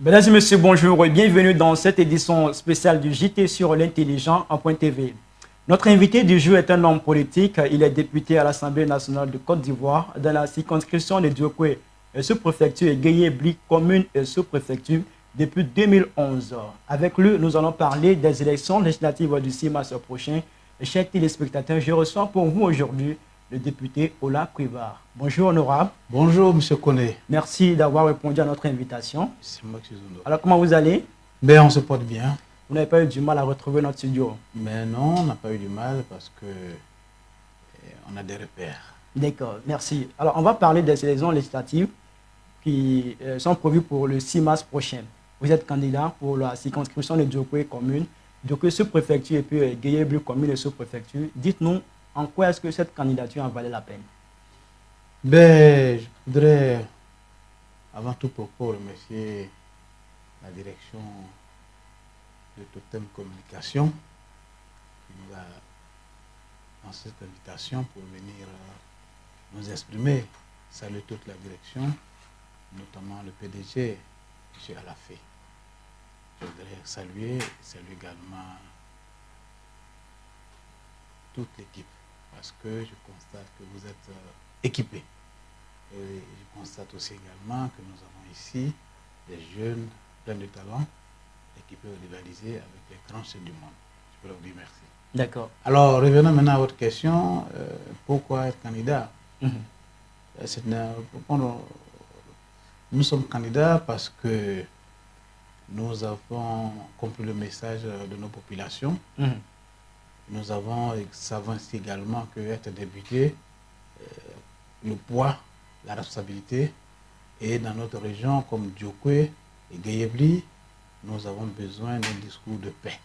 Mesdames et messieurs, bonjour et bienvenue dans cette édition spéciale du JT sur l'intelligent en point TV. Notre invité du jour est un homme politique. Il est député à l'Assemblée nationale de Côte d'Ivoire dans la circonscription de Diokwe, sous-préfecture et Guéyébli, commune et sous-préfecture depuis 2011. Avec lui, nous allons parler des élections législatives du 6 mars prochain. Chers téléspectateurs, je reçois pour vous aujourd'hui le député Ola Privard. Bonjour honorable. Bonjour monsieur Koné. Merci d'avoir répondu à notre invitation. C'est moi qui suis honoré. Alors comment vous allez? Ben, on se porte bien. Vous n'avez pas eu du mal à retrouver notre studio? Mais non, on n'a pas eu du mal parce que on a des repères. D'accord, merci. Alors on va parler des élections législatives qui sont prévues pour le 6 mars prochain. Vous êtes candidat pour la circonscription de Diokwe commune, Diokwe sous-préfecture et puis Guéyébli commune et sous-préfecture. Dites-nous en quoi est-ce que cette candidature en valait la peine? Ben, je voudrais avant tout propos remercier la direction de Totem Communication qui nous a lancé cette invitation pour venir nous exprimer. Saluer toute la direction, notamment le PDG, M. Alafé. Je voudrais saluer également toute l'équipe parce que je constate que vous êtes équipés. Et je constate aussi également que nous avons ici des jeunes pleins de talent et qui peuvent rivaliser avec les grands chefs du monde. Je voudrais vous dire merci. D'accord. Alors, revenons maintenant à votre question. Pourquoi être candidat? Nous sommes candidats parce que nous avons compris le message de nos populations. Nous savons ici également qu'être député, le poids, la responsabilité, et dans notre région comme Diokwe et Guéyébli, nous avons besoin d'un discours de paix.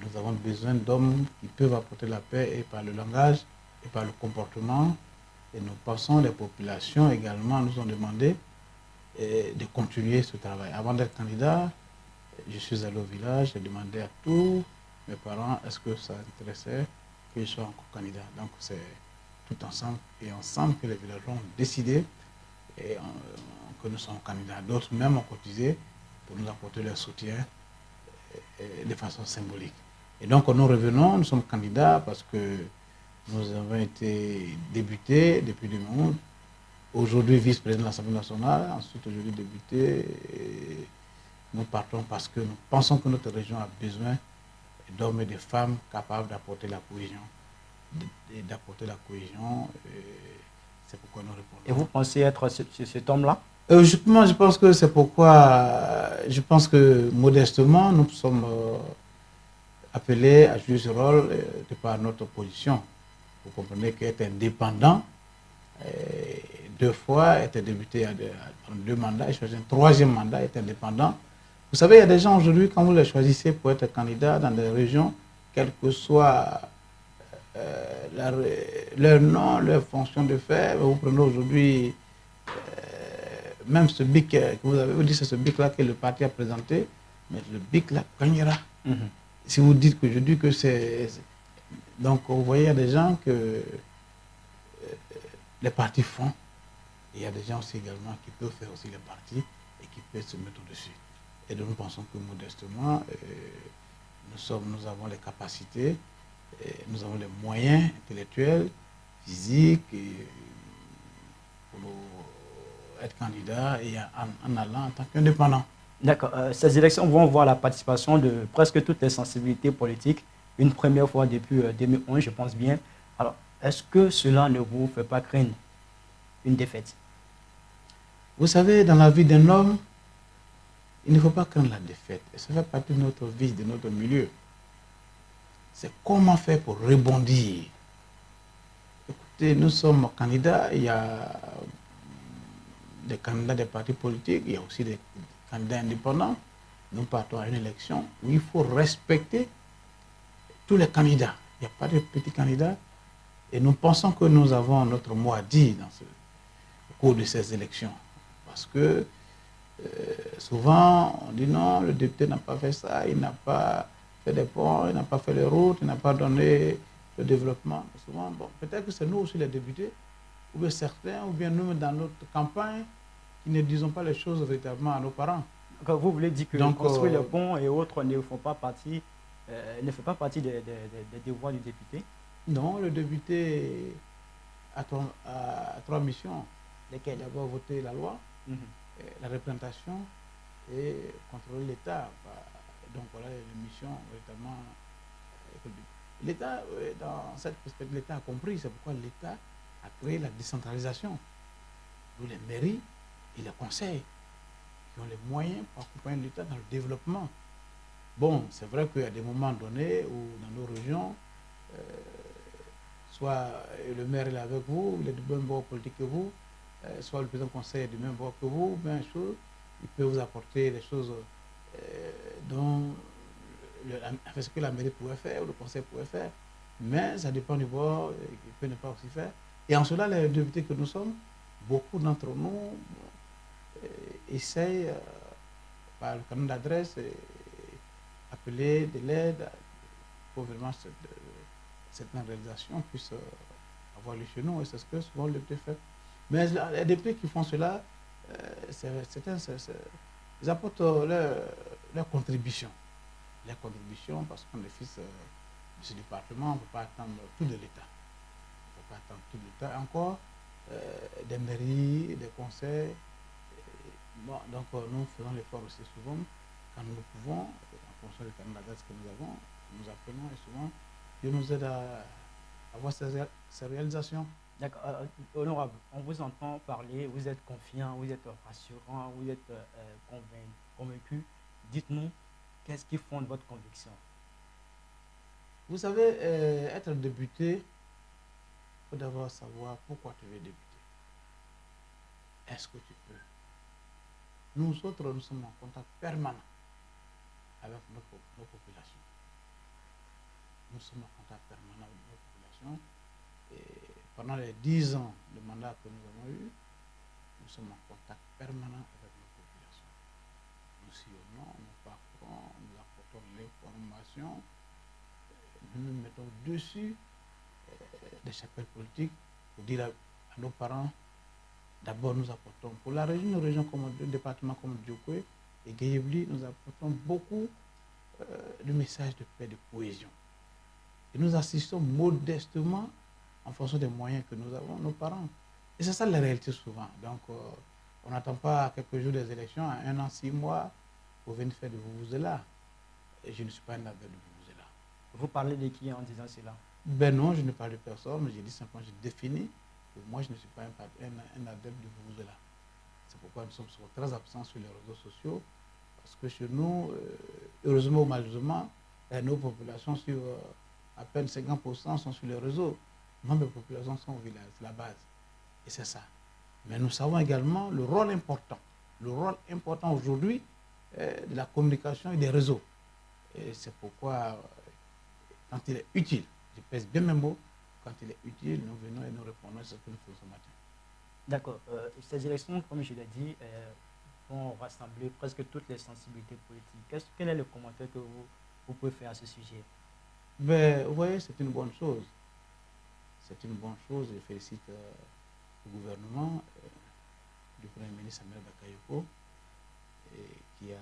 Nous avons besoin d'hommes qui peuvent apporter la paix et par le langage et par le comportement. Et nous pensons, les populations également nous ont demandé de continuer ce travail. Avant d'être candidat, je suis allé au village, j'ai demandé à tous mes parents est-ce que ça intéressait que je sois encore candidat. Donc c'est tout ensemble et ensemble que les villageois ont décidé que nous sommes candidats. D'autres même ont cotisé pour nous apporter leur soutien de façon symbolique. Et donc nous revenons, nous sommes candidats parce que nous avons été députés depuis 2011, aujourd'hui vice-président de l'Assemblée nationale, ensuite aujourd'hui député. Nous partons parce que nous pensons que notre région a besoin d'hommes et de femmes capables d'apporter la cohésion. C'est pourquoi nous répondons. Et vous pensez être cet homme-là? Justement, je pense que c'est pourquoi, je pense que modestement, nous sommes appelés à jouer ce rôle de par notre position. Vous comprenez qu'être indépendant, deux fois, être député en 2 mandats, et choisir un 3e mandat, être indépendant. Vous savez, il y a des gens aujourd'hui, quand vous les choisissez pour être candidat dans des régions, quel que soit leur nom, leur fonction de faire, vous prenez aujourd'hui même ce BIC que vous avez, vous dites c'est ce BIC-là que le parti a présenté, mais le BIC-là gagnera. Si vous dites que je dis que c'est... Donc vous voyez, il y a des gens que les partis font, et il y a des gens aussi également qui peuvent faire aussi les partis et qui peuvent se mettre au-dessus. Et donc nous pensons que modestement, nous avons les capacités, nous avons les moyens intellectuels, physiques, pour être candidat et en allant en tant qu'indépendant. D'accord. Ces élections vont voir la participation de presque toutes les sensibilités politiques, une première fois depuis 2011, je pense bien. Alors, est-ce que cela ne vous fait pas craindre une défaite? Vous savez, dans la vie d'un homme, il ne faut pas craindre la défaite. Et ça fait partie de notre vie, de notre milieu. C'est comment faire pour rebondir. Écoutez, nous sommes candidats, il y a des candidats des partis politiques, il y a aussi des candidats indépendants. Nous partons à une élection où il faut respecter tous les candidats. Il n'y a pas de petits candidats. Et nous pensons que nous avons notre mot à dire au cours de ces élections. Parce que souvent, on dit non, le député n'a pas fait ça, il n'a pas fait des ponts, il n'a pas fait les routes, il n'a pas donné le développement. Souvent, bon, peut-être que c'est nous aussi les députés, ou bien certains, ou bien nous dans notre campagne, qui ne disons pas les choses véritablement à nos parents. Quand vous voulez dire que Donc, construire les ponts et autres ne font pas partie, des devoirs du député? non, le député a trois missions. Lesquels? D'abord, voter la loi, la représentation et contrôler l'État. Donc voilà les missions véritablement. L'État, dans cette perspective, l'État a compris, c'est pourquoi l'État a créé la décentralisation. D'où les mairies et les conseils qui ont les moyens pour accompagner l'État dans le développement. Bon, c'est vrai qu'il y a des moments donnés où dans nos régions, soit le maire est là avec vous, il est du même bord politique que vous, soit le président du conseil est du même bord que vous, bien sûr, il peut vous apporter des choses dont ce que la mairie pouvait faire ou le conseil pouvait faire, mais ça dépend du bord, il peut ne pas aussi faire. Et en cela, les députés que nous sommes, beaucoup d'entre nous essayent, par le canon d'adresse, appeler de l'aide pour vraiment cette réalisation puisse avoir lieu chez nous, et c'est ce que souvent les députés font. Mais les députés qui font cela, ils apportent leur contribution. Les contributions, parce qu'on est fils de ce département, on ne peut pas attendre tout de l'État. On ne peut pas attendre tout de l'État. Encore, des mairies, des conseils. Bon, donc, nous faisons l'effort aussi souvent, quand nous pouvons, en fonction du canon d'adresse que nous avons, nous appelons et souvent, Dieu nous aide à avoir ces réalisations. D'accord. Honorable, on vous entend parler, vous êtes confiant, vous êtes rassurant, vous êtes convaincu. Dites-nous, qu'est-ce qui fonde votre conviction? Vous savez, être député, il faut d'abord savoir pourquoi tu veux débuter. Est-ce que tu peux? Nous autres, nous sommes en contact permanent avec nos populations. Nous sommes en contact permanent avec nos populations. Et pendant les 10 ans de mandat que nous avons eu, nous sommes en contact permanent avec nos populations. Nous sillonnons, nous parcourons, nous apportons l'information, nous nous mettons dessus des chapelles politiques pour dire à nos parents, d'abord nous apportons, pour la région, une région comme le département comme Djokwe et Guéyebli, nous apportons beaucoup de messages de paix, de cohésion. Et nous assistons modestement en fonction des moyens que nous avons, nos parents. Et c'est ça la réalité souvent. Donc, on n'attend pas quelques jours des élections, à 1 an, 6 mois, pour venir faire de Vuvuzela. Et je ne suis pas un adepte de Vuvuzela. Vous parlez de qui en disant cela? Ben non, je ne parle de personne, mais j'ai dit simplement, je définis que moi, je ne suis pas un adepte de Vuvuzela. C'est pourquoi nous sommes très absents sur les réseaux sociaux, parce que chez nous, heureusement ou malheureusement, nos populations sur à peine 50% sont sur les réseaux. Non, mes populations sont au village, c'est la base. Et c'est ça. Mais nous savons également le rôle important aujourd'hui de la communication et des réseaux. Et c'est pourquoi, quand il est utile, je pèse bien mes mots, quand il est utile, nous venons et nous répondons à ce que nous faisons ce matin. D'accord. Ces élections, comme je l'ai dit, vont rassembler presque toutes les sensibilités politiques. Quel est le commentaire que vous pouvez faire à ce sujet? Mais vous voyez, c'est une bonne chose. C'est une bonne chose. Je félicite le gouvernement du Premier ministre Samuel Bakayoko qui a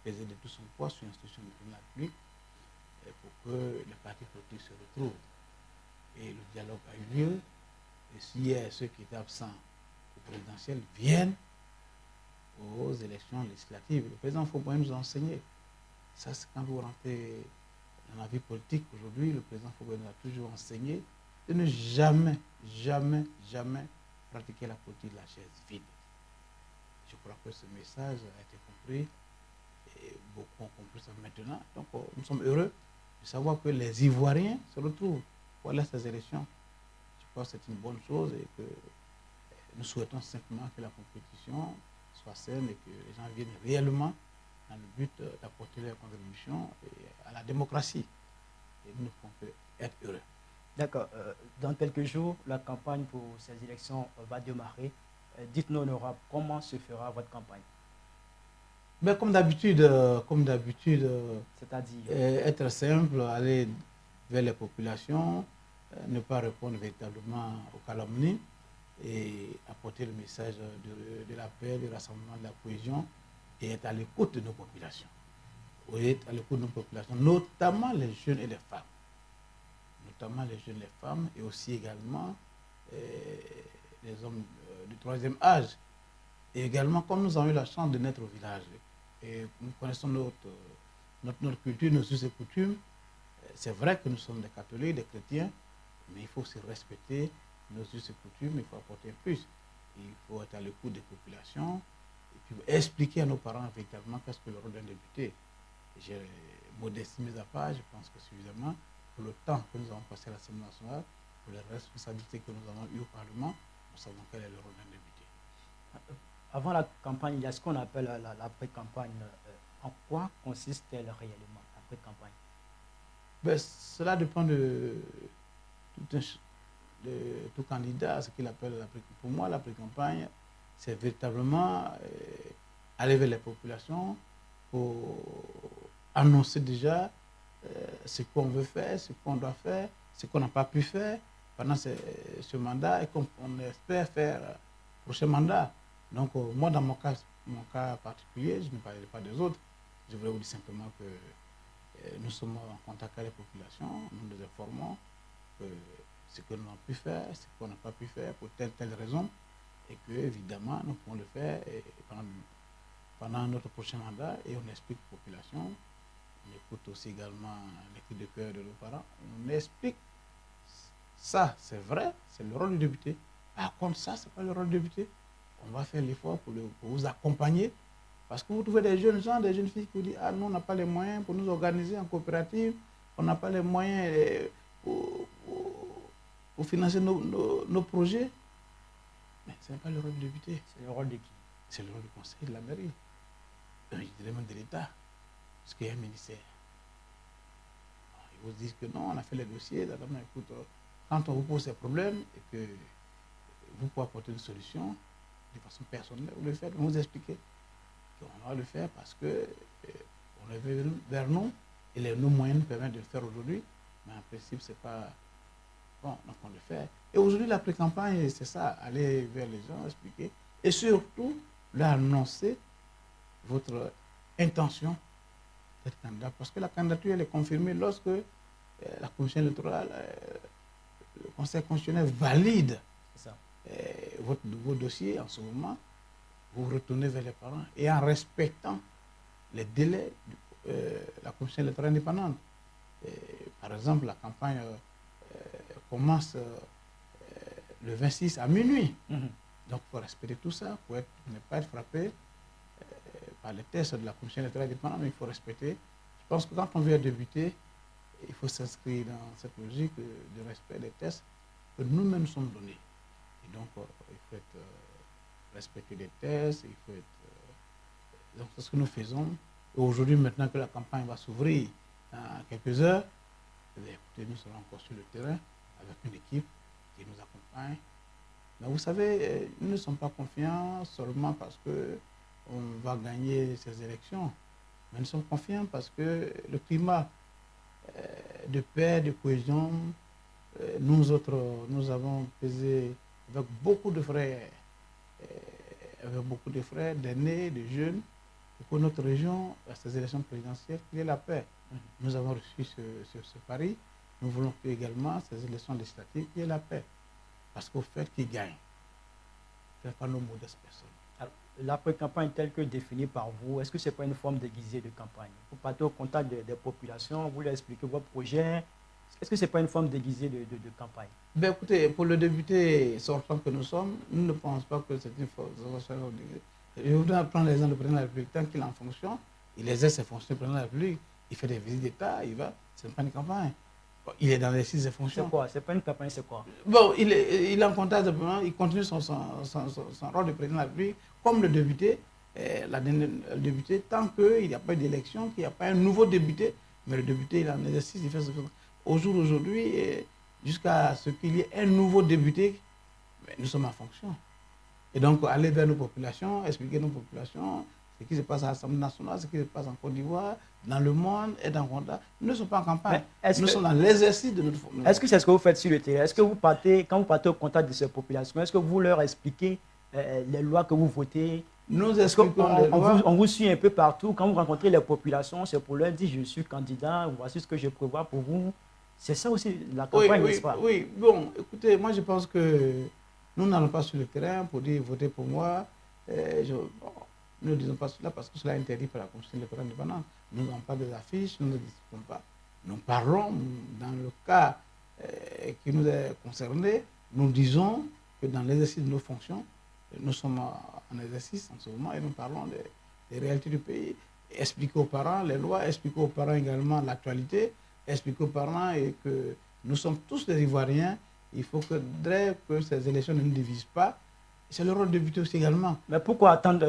pesé de tout son poids sur l'institution de la République pour que les partis politiques se retrouvent. Et le dialogue a eu lieu. Et s'il y a ceux qui étaient absents au présidentiel viennent aux élections législatives, le président Fauboin nous a enseigné. Ça, c'est quand vous rentrez dans la vie politique aujourd'hui, le président Fauboin nous a toujours enseigné de ne jamais, jamais, jamais pratiquer la politique de la chaise vide. Je crois que ce message a été compris et beaucoup ont compris ça maintenant. Donc, nous sommes heureux de savoir que les Ivoiriens se retrouvent pour aller à ces élections. Je crois que c'est une bonne chose et que nous souhaitons simplement que la compétition soit saine et que les gens viennent réellement dans le but d'apporter leur contribution à la démocratie. Et nous ne pouvons que être heureux. D'accord. Dans quelques jours, la campagne pour ces élections va démarrer. Dites-nous, honorable, comment se fera votre campagne? Mais comme d'habitude, c'est-à-dire être simple, aller vers les populations, ne pas répondre véritablement aux calomnies et apporter le message de la paix, du rassemblement, de la cohésion et être à l'écoute de nos populations. Et être à l'écoute de nos populations, notamment les jeunes et les femmes. Notamment les jeunes et les femmes, et aussi également les hommes du troisième âge. Et également, comme nous avons eu la chance de naître au village, et nous connaissons notre culture, nos us et coutumes, c'est vrai que nous sommes des catholiques, des chrétiens, mais il faut aussi respecter nos us et coutumes, il faut apporter plus. Il faut être à l'écoute des populations, et puis expliquer à nos parents véritablement qu'est-ce que le rôle d'un député. J'ai modestie mise à part, je pense que suffisamment, pour le temps que nous avons passé à l'Assemblée nationale, pour les responsabilités que nous avons eues au Parlement, nous savons quel est le rôle d'un député. Avant la campagne, il y a ce qu'on appelle la pré-campagne. En quoi consiste-t-elle réellement, la pré-campagne? Ben, cela dépend de tout candidat, ce qu'il appelle la pré-campagne. Pour moi, la pré-campagne, c'est véritablement aller vers les populations pour annoncer déjà ce qu'on veut faire, ce qu'on doit faire, ce qu'on n'a pas pu faire pendant ce mandat et qu'on espère faire le prochain mandat. Donc, moi, dans mon cas particulier, je ne parlerai pas des autres. Je voulais vous dire simplement que nous sommes en contact avec les populations, nous les informons ce que nous avons pu faire, ce qu'on n'a pas pu faire pour telle raison, et que, évidemment, nous pouvons le faire pendant notre prochain mandat, et on explique aux populations. On écoute aussi également les cris de cœur de nos parents. On explique ça, c'est vrai, c'est le rôle du député. Par contre, ça, ce n'est pas le rôle du député. On va faire l'effort pour vous accompagner. Parce que vous trouvez des jeunes gens, des jeunes filles qui vous disent « Ah, nous, on n'a pas les moyens pour nous organiser en coopérative, on n'a pas les moyens pour financer nos projets. » Mais ce n'est pas le rôle du député. C'est le rôle de qui? C'est le rôle du conseil de la mairie. Je dirais même de l'État. Parce qu'il y a un ministère. Ils vous disent que non, on a fait les dossiers. Écoute, quand on vous pose ces problèmes et que vous pouvez apporter une solution de façon personnelle, vous le faites, vous nous expliquez. On va le faire parce que on est venu vers nous et nos moyens nous permettent de le faire aujourd'hui. Mais en principe, c'est pas bon, donc on le fait. Et aujourd'hui, la pré-campagne, c'est ça, aller vers les gens, expliquer et surtout leur annoncer votre intention d'être candidat. Parce que la candidature, elle est confirmée lorsque la commission électorale, le conseil constitutionnel valide vos dossiers en ce moment. Vous retournez vers les parents et en respectant les délais de la commission électorale indépendante. Par exemple, la campagne commence le 26 à minuit. Donc, il faut respecter tout ça pour ne pas être frappé par les tests de la commission électorale indépendante, mais il faut respecter. Je pense que quand on veut débuter, il faut s'inscrire dans cette logique de respect des tests que nous-mêmes nous sommes donnés. Et donc, il faut respecter les tests, il faut être... donc, c'est ce que nous faisons. Et aujourd'hui, maintenant que la campagne va s'ouvrir dans quelques heures, écoutez, nous serons encore sur le terrain avec une équipe qui nous accompagne. Mais vous savez, nous ne sommes pas confiants seulement parce qu'on va gagner ces élections. Mais nous sommes confiants parce que le climat de paix, de cohésion, nous autres, nous avons pesé avec beaucoup de frères, d'aînés, de jeunes, et pour notre région, à ces élections présidentielles, qu'il y ait la paix. Nous avons reçu ce pari. Nous voulons que également ces élections législatives, qu'il y ait la paix. Parce qu'au fait qu'ils gagnent, ce n'est pas nos modestes personnes. Alors, la pré-campagne telle que définie par vous, est-ce que ce n'est pas une forme déguisée de campagne? Vous partez au contact des populations, vous leur expliquez vos projets. Est-ce que ce n'est pas une forme déguisée de campagne? Ben écoutez, pour le député sortant que nous sommes, nous ne pensons pas que c'est une forme déguisée. Je voudrais prendre l'exemple du président de la République. Tant qu'il est en fonction, il exerce ses fonctions du président de la République, il fait des visites d'État, il va, ce n'est pas une campagne. Bon, il est dans l'exercice de ses fonctions. C'est quoi? Ce n'est pas une campagne, c'est quoi? Bon, il est en contact, il continue son rôle de président de la République, comme le député, le député, tant qu'il n'y a pas d'élection, qu'il n'y a pas un nouveau député, mais le député, il est en exercice, il fait ce qu'il fait. Aujourd'hui, jusqu'à ce qu'il y ait un nouveau député, nous sommes en fonction. Et donc, aller vers nos populations, expliquer nos populations ce qui se passe à l'Assemblée nationale, ce qui se passe en Côte d'Ivoire, dans le monde et dans le monde. Nous ne sommes pas en campagne. Nous sommes dans l'exercice de notre fonction. Est-ce que c'est ce que vous faites sur le terrain? Est-ce que quand vous partez au contact de ces populations, est-ce que vous leur expliquez les lois que vous votez, Nous expliquons les lois. On vous suit un peu partout. Quand vous rencontrez les populations, c'est pour leur dire je suis candidat, voici ce que je prévois pour vous. C'est ça aussi la campagne, n'est-ce pas? Oui, bon, écoutez, moi je pense que nous n'allons pas sur le terrain pour dire votez pour moi. Bon, nous ne disons pas cela parce que cela est interdit par la Constitution électorale indépendante. Nous n'avons pas des affiches, nous ne discutons pas. Nous parlons dans le cas qui nous est concerné. Nous disons que dans l'exercice de nos fonctions, nous sommes en exercice en ce moment et nous parlons des réalités du pays. Expliquer aux parents les lois, expliquer aux parents également l'actualité, expliquer aux parents et que nous sommes tous des Ivoiriens. Il faut que dès que ces élections ne nous divisent pas, c'est le rôle de député aussi également. Mais pourquoi attendre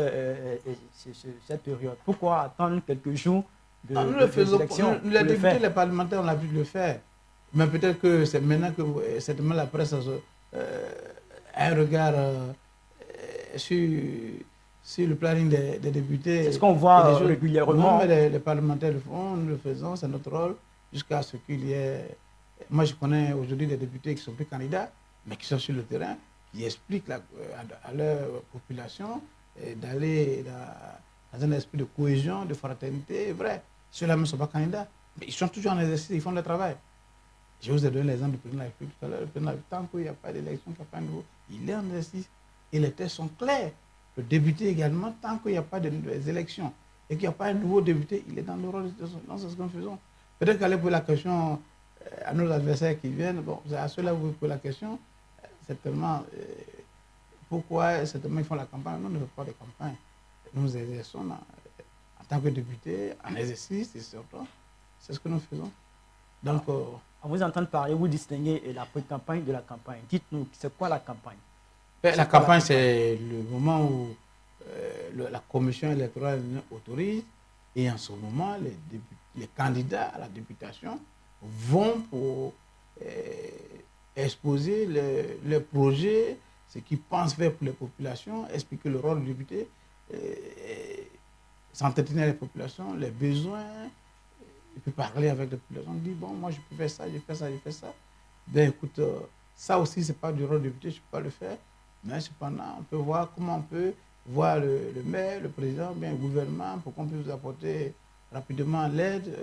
cette période? Pourquoi attendre quelques jours de l'élection? Les députés, les parlementaires, on a pu le faire. Mais peut-être que c'est maintenant que certainement la presse a un regard sur le planning des députés. C'est ce qu'on voit régulièrement. Non, mais les parlementaires le font, nous le faisons, c'est notre rôle, jusqu'à ce qu'il y ait... Moi, je connais aujourd'hui des députés qui sont plus candidats, mais qui sont sur le terrain, qui expliquent à leur population d'aller dans un esprit de cohésion, de fraternité. Vrai, ceux-là ne sont pas candidats, mais ils sont toujours en exercice, ils font le travail. Je vous ai donné l'exemple du président de la République tout à l'heure. Le président de la République, tant qu'il n'y a pas d'élection, qu'il n'y a pas de nouveau, il est en exercice. Et les textes sont clairs. Le député également, tant qu'il n'y a pas d'élection et qu'il n'y a pas un nouveau député, il est dans le rôle, dans ce que nous faisons. Peut-être qu'aller poser la question à nos adversaires qui viennent, bon, c'est à ceux-là que vous posez la question, certainement, pourquoi certainement ils font la campagne? Nous ne faisons pas de campagne. Nous exerçons en tant que député, en exercice, et surtout, c'est ce que nous faisons. Donc, à vous entendre parler, vous distinguez la pré-campagne de la campagne. Dites-nous, c'est quoi la campagne? La campagne, c'est le moment où la commission électorale autorise et en ce moment, les candidats à la députation vont pour exposer leurs projets, ce qu'ils pensent faire pour les populations, expliquer le rôle du député, s'entretenir avec les populations, les besoins, et puis parler avec les populations, dire bon, moi je peux faire ça, je fais ça, je fais ça. Ben écoute, ça aussi, ce n'est pas du rôle du député, je ne peux pas le faire. Mais cependant, on peut voir comment on peut voir le maire, le président, bien le gouvernement, pour qu'on puisse vous apporter rapidement l'aide,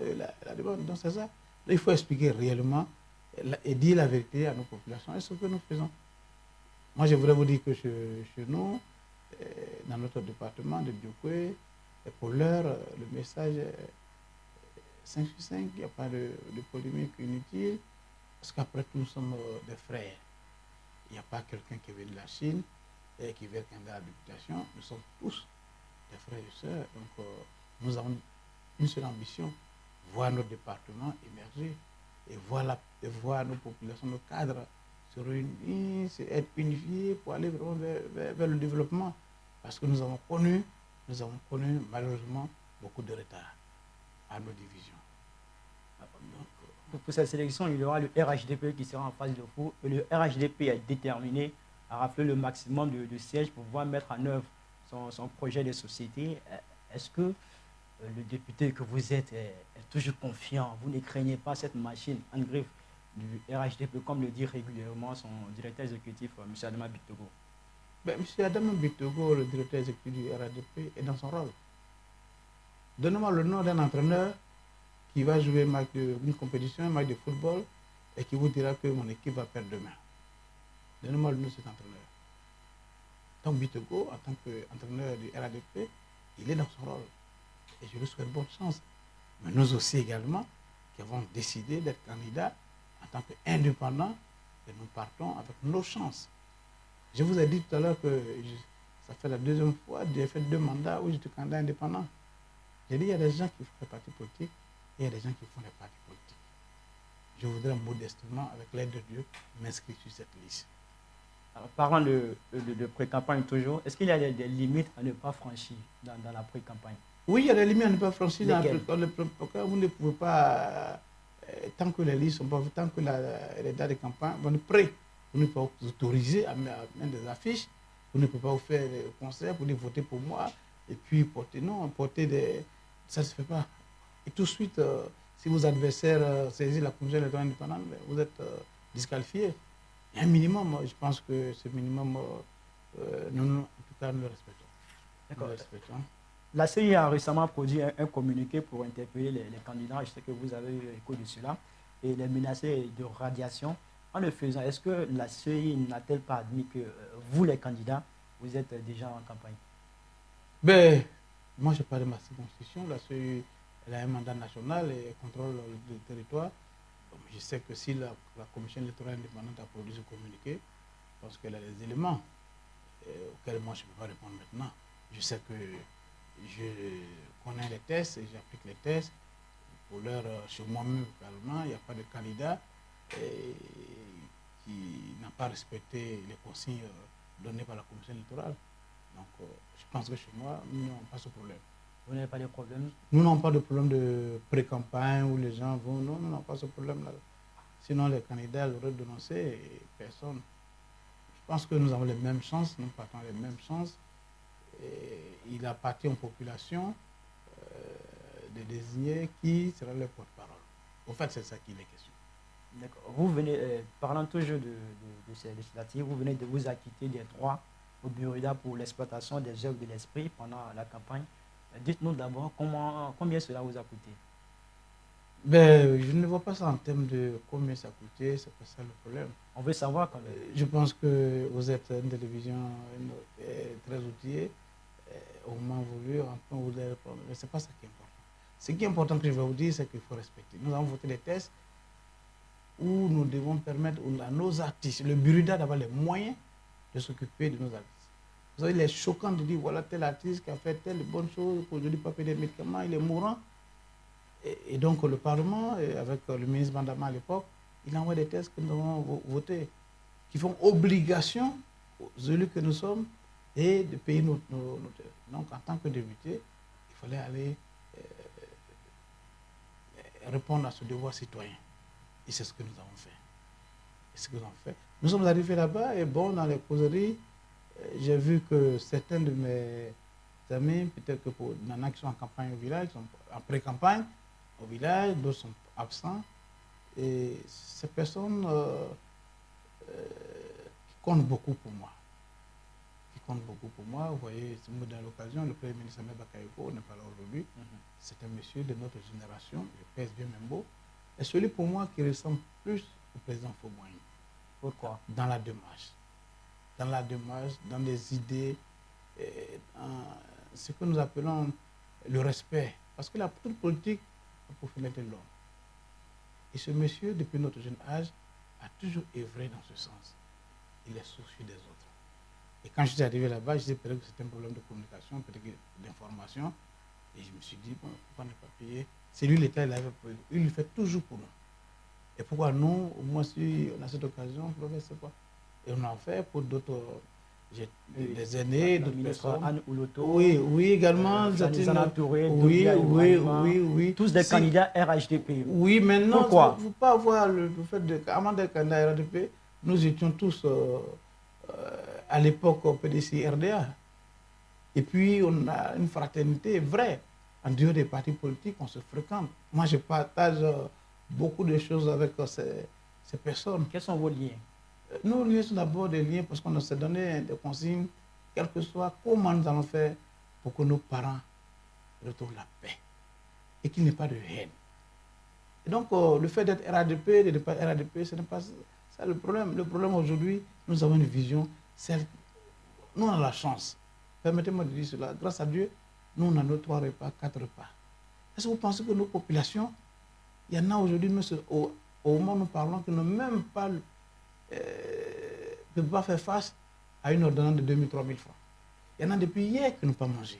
la demande. Donc c'est ça. Là, il faut expliquer réellement et dire la vérité à nos populations et ce que nous faisons. Moi, je voudrais vous dire que chez nous, dans notre département de Biokwe, pour l'heure, le message est 5 sur 5, il n'y a pas de polémique inutile, parce qu'après tout, nous sommes des frères. Il n'y a pas quelqu'un qui vient de la Chine et qui vient candidat à la députation. Nous sommes tous des frères et sœurs. Donc, nous avons une seule ambition, voir notre département émerger et voir nos populations, nos cadres se réunir, être unifiés pour aller vraiment vers le développement. Parce que nous avons connu malheureusement beaucoup de retard à nos divisions. Pour cette sélection, il y aura le RHDP qui sera en phase de fou. Et le RHDP est déterminé à rafler le maximum de sièges pour pouvoir mettre en œuvre son projet de société. Est-ce que le député que vous êtes est toujours confiant? Vous ne craignez pas cette machine en griffe du RHDP, comme le dit régulièrement son directeur exécutif, M. Adama Bitogo? Ben, M. Adama Bitogo, le directeur exécutif du RHDP, est dans son rôle. Donnez-moi le nom d'un entraîneur qui va jouer une compétition, un match de football, et qui vous dira que mon équipe va perdre demain. Donnez-moi le nom de cet entraîneur. Donc Bitogo, en tant qu'entraîneur du RADP, il est dans son rôle. Et je lui souhaite bonne chance. Mais nous aussi également, qui avons décidé d'être candidats en tant qu'indépendants, et nous partons avec nos chances. Je vous ai dit tout à l'heure que ça fait la deuxième fois, j'ai fait 2 mandats où j'étais candidat indépendant. J'ai dit, il y a des gens qui font des partis politiques, et il y a des gens qui font des partis politiques. Je voudrais modestement, avec l'aide de Dieu, m'inscrire sur cette liste. Alors, parlant de pré-campagne toujours, est-ce qu'il y a des limites à ne pas franchir dans la pré-campagne? Oui, il y a des limites à ne pas franchir. Dans le pré-campagne, vous ne pouvez pas, tant que les listes sont pas, tant que les dates de campagne vont être prêtes, vous ne pouvez pas vous autoriser à mettre des affiches, vous ne pouvez pas vous faire des concerts pour dire votez pour moi, et puis porter des... Ça ne se fait pas. Et tout de suite, si vos adversaires saisissent la commission électorale indépendante, vous êtes disqualifié. Il y a un minimum, je pense que ce minimum, nous, en tout cas, nous le respectons. nous respectons. La CEI a récemment produit un communiqué pour interpeller les candidats. Je sais que vous avez eu écho de cela. Et les menacés de radiation. En le faisant, est-ce que la CEI n'a-t-elle pas admis que vous, les candidats, vous êtes déjà en campagne? Ben, moi, je parle de ma circonscription. La CEI, elle a un mandat national et elle contrôle le territoire. Donc, je sais que si la commission électorale indépendante a produit ce communiqué, je pense qu'elle a des éléments auxquels moi, je ne peux pas répondre maintenant. Je sais que je connais les tests et j'applique les tests. Pour l'heure, chez moi-même, également, il n'y a pas de candidat qui n'a pas respecté les consignes données par la commission électorale. Donc, je pense que chez moi, nous n'avons pas ce problème. Vous n'avez pas de problème? Nous n'avons pas de problème de pré-campagne où les gens vont. Non, nous n'avons pas ce problème-là. Sinon, les candidats l'auraient dénoncé et personne. Je pense que nous avons les mêmes chances, nous partons les mêmes chances. Et il appartient aux populations de désigner qui sera leur porte-parole. En fait, c'est ça qu'il est question. D'accord. Vous venez, parlant toujours de ces législatives, vous venez de vous acquitter des droits au Burida pour l'exploitation des œuvres de l'esprit pendant la campagne. Dites-nous d'abord combien cela vous a coûté. Ben, je ne vois pas ça en termes de combien ça a coûté, c'est pas ça le problème. On veut savoir quand même. Je pense que vous êtes une télévision très outillée, au moment voulu, enfin, vous allez répondre. Mais ce n'est pas ça qui est important. Ce qui est important que je vais vous dire, c'est qu'il faut respecter. Nous avons voté des tests où nous devons permettre à nos artistes, le Burida d'avoir les moyens de s'occuper de nos artistes. Vous savez, il est choquant de dire, voilà tel artiste qui a fait telle bonne chose, pour aujourd'hui pas payer des médicaments, il est mourant. Et donc le Parlement, avec le ministre Bandama à l'époque, il envoie des tests que nous avons votés, qui font obligation aux élus que nous sommes et de payer nos tests. Donc en tant que député, il fallait aller répondre à ce devoir citoyen. Et c'est ce que nous avons fait. Et ce que nous avons fait. Nous sommes arrivés là-bas et bon, dans les causeries, j'ai vu que certains de mes amis, peut-être que il y en a qui sont en campagne au village, qui sont en pré-campagne au village, d'autres sont absents. Et ces personnes qui comptent beaucoup pour moi. Qui comptent beaucoup pour moi. Vous voyez, dans l'occasion, le Premier ministre Ahmed Bakayoko n'est pas là aujourd'hui. C'est un monsieur de notre génération, il pèse bien même beau. Et celui pour moi qui ressemble plus au président Fauboigny. Pourquoi? Dans la démarche. Dans la démarche, dans les idées, dans ce que nous appelons le respect. Parce que la politique, pour finalité de l'homme. Et ce monsieur, depuis notre jeune âge, a toujours œuvré dans ce sens. Il est soucieux des autres. Et quand je suis arrivé là-bas, je disais peut-être que c'était un problème de communication, peut-être d'information. Et je me suis dit, bon, pourquoi ne pas payer? C'est lui l'État, il le fait toujours pour nous. Et pourquoi nous, au moins si on a cette occasion, on ne fait pas. Et on en fait pour d'autres, des aînés, d'autres personnes. Anne Ouloto, oui, également. Touré, oui. Tous des candidats RHDP. Oui, maintenant, pourquoi? Il ne faut pas avoir le fait de. Avant d'être candidat RHDP, nous étions tous à l'époque au PDC RDA. Et puis, on a une fraternité vraie. En dehors des partis politiques, on se fréquente. Moi, je partage beaucoup de choses avec ces personnes. Quels sont vos liens? Nos liens sont d'abord des liens parce qu'on s'est donné des consignes, quel que soit comment nous allons faire pour que nos parents retrouvent la paix et qu'il n'y ait pas de haine. Et donc, le fait d'être RADP, de ne pas RADP, ce n'est pas ça le problème. Le problème aujourd'hui, nous avons une vision, nous on a la chance. Permettez-moi de dire cela, grâce à Dieu, nous on a nos 3 repas, 4 repas. Est-ce que vous pensez que nos populations, il y en a aujourd'hui, au moment où nous parlons, qui n'ont même pas ne peuvent pas faire face à une ordonnance de 2 000, 3 000 francs. Il y en a depuis hier qui n'ont pas mangé.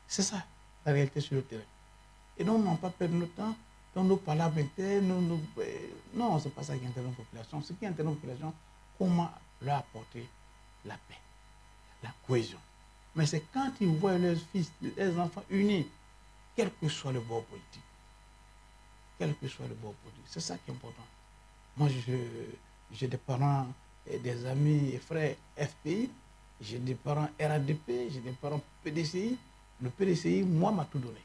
C'est ça, la réalité sur le terrain. Et donc, on n'a pas perdu notre temps dans nos parlementaires. Non, ce n'est pas ça qui intéresse la population. Ce qui intéresse la population, comment leur apporter la paix, la cohésion. Mais c'est quand ils voient leurs fils, leurs enfants unis, quel que soit le bord politique. Quel que soit le bord politique. C'est ça qui est important. Moi, j'ai des parents et des amis et frères FPI, j'ai des parents RADP, j'ai des parents PDCI. Le PDCI, moi, m'a tout donné.